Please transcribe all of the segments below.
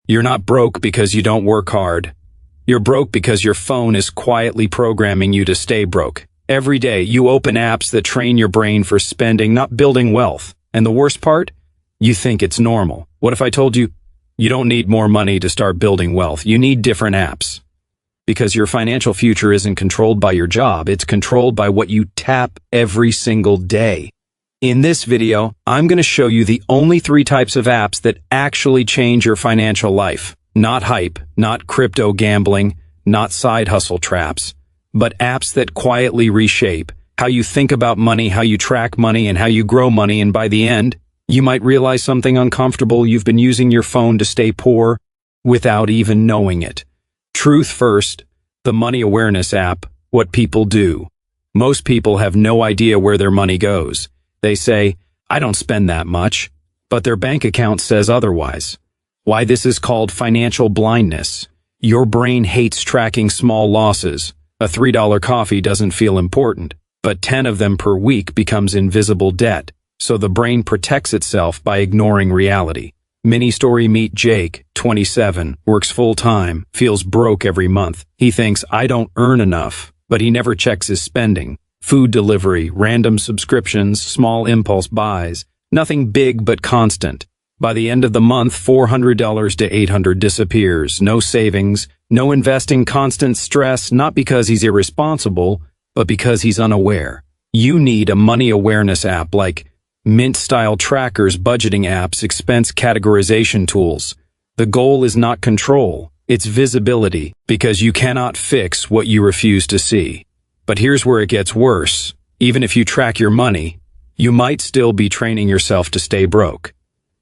You're not broke because you don't work hard. You're broke because your phone is quietly programming you to stay broke. Every day, you open apps that train your brain for spending, not building wealth. And the worst part? You think it's normal. What if I told you, you don't need more money to start building wealth. You need different apps. Because your financial future isn't controlled by your job, it's controlled by what you tap every single day. In this video, I'm going to show you the only 3 types of apps that actually change your financial life. Not hype, not crypto gambling, not side hustle traps, but apps that quietly reshape how you think about money, how you track money, and how you grow money, and by the end, you might realize something uncomfortable: you've been using your phone to stay poor without even knowing it. Truth first, the money awareness app, what people do. Most people have no idea where their money goes. They say, I don't spend that much, but their bank account says otherwise. Why this is called financial blindness. Your brain hates tracking small losses. A $3 coffee doesn't feel important, but 10 of them per week becomes invisible debt, so the brain protects itself by ignoring reality. Mini story: meet Jake, 27, works full-time, feels broke every month. He thinks, I don't earn enough, but he never checks his spending. Food delivery, random subscriptions, small impulse buys, nothing big but constant. By the end of the month, $400 to $800 disappears. No savings, no investing, constant stress, not because he's irresponsible, but because he's unaware. You need a money awareness app like Mint-style trackers, budgeting apps, expense categorization tools. The goal is not control, it's visibility, because you cannot fix what you refuse to see. But here's where it gets worse. Even if you track your money, you might still be training yourself to stay broke.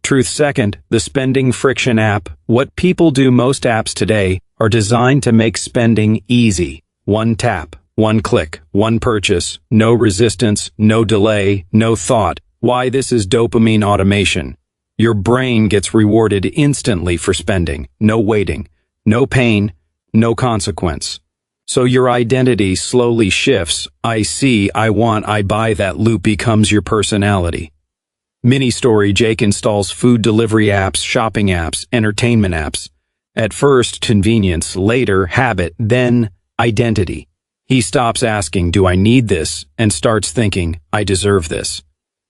Truth second, the spending friction app. What people do: most apps today are designed to make spending easy. One tap, one click, one purchase, no resistance, no delay, no thought. Why? This is dopamine automation. Your brain gets rewarded instantly for spending. No waiting, no pain, no consequence. So your identity slowly shifts. I see, I want, I buy. That loop becomes your personality. Mini story: Jake installs food delivery apps, shopping apps, entertainment apps. At first, convenience, later, habit, then identity. He stops asking, do I need this? And starts thinking, I deserve this.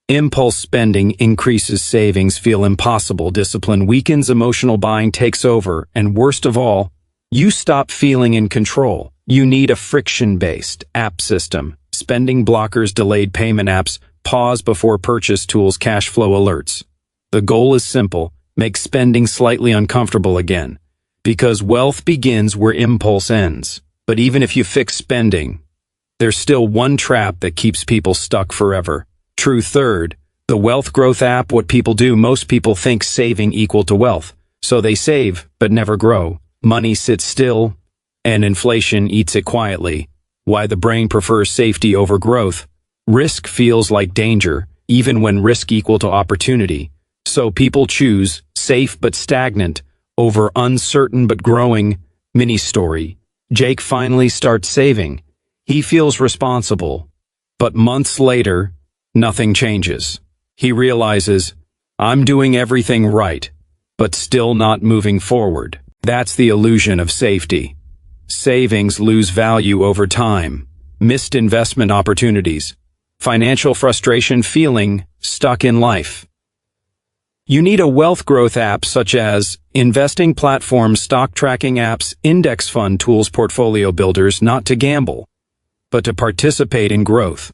Impulse spending increases savings, feel impossible, discipline weakens, emotional buying takes over, and worst of all, you stop feeling in control. You need a friction-based app system. Spending blockers, delayed payment apps, pause before purchase tools, cash flow alerts. The goal is simple: make spending slightly uncomfortable again. Because wealth begins where impulse ends. But even if you fix spending, there's still one trap that keeps people stuck forever. True third, the wealth growth app. What people do: most people think saving equal to wealth. So they save, but never grow. Money sits still, and inflation eats it quietly. Why? The brain prefers safety over growth. Risk feels like danger, even when risk equal to opportunity. So people choose safe but stagnant over uncertain but growing. Mini story: Jake finally starts saving. He feels responsible. But months later, nothing changes. He realizes, I'm doing everything right, but still not moving forward. That's the illusion of safety. Savings lose value over time. Missed investment opportunities. Financial frustration, feeling stuck in life. You need a wealth growth app such as investing platforms, stock tracking apps, index fund tools, portfolio builders, not to gamble, but to participate in growth.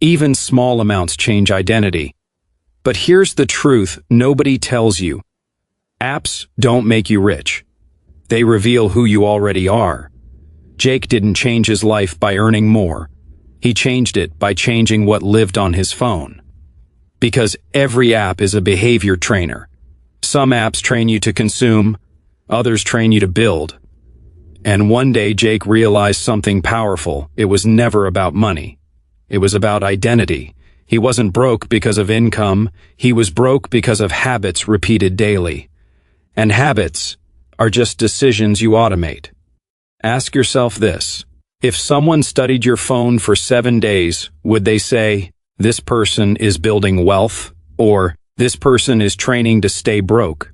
Even small amounts change identity. But here's the truth nobody tells you. Apps don't make you rich. They reveal who you already are. Jake didn't change his life by earning more. He changed it by changing what lived on his phone. Because every app is a behavior trainer. Some apps train you to consume, others train you to build. And one day Jake realized something powerful. It was never about money. It was about identity. He wasn't broke because of income. He was broke because of habits repeated daily. And habits are just decisions you automate. Ask yourself this: if someone studied your phone for 7 days, would they say, this person is building wealth, or this person is training to stay broke?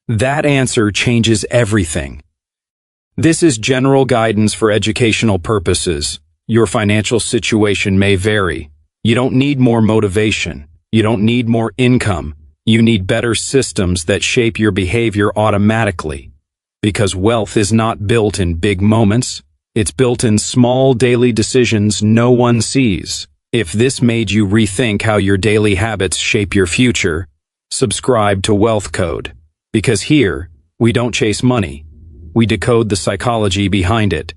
That answer changes everything. This is general guidance for educational purposes. Your financial situation may vary. You don't need more motivation. You don't need more income. You need better systems that shape your behavior automatically. Because wealth is not built in big moments. It's built in small daily decisions no one sees. If this made you rethink how your daily habits shape your future, subscribe to Wealth Code. Because here, we don't chase money. We decode the psychology behind it.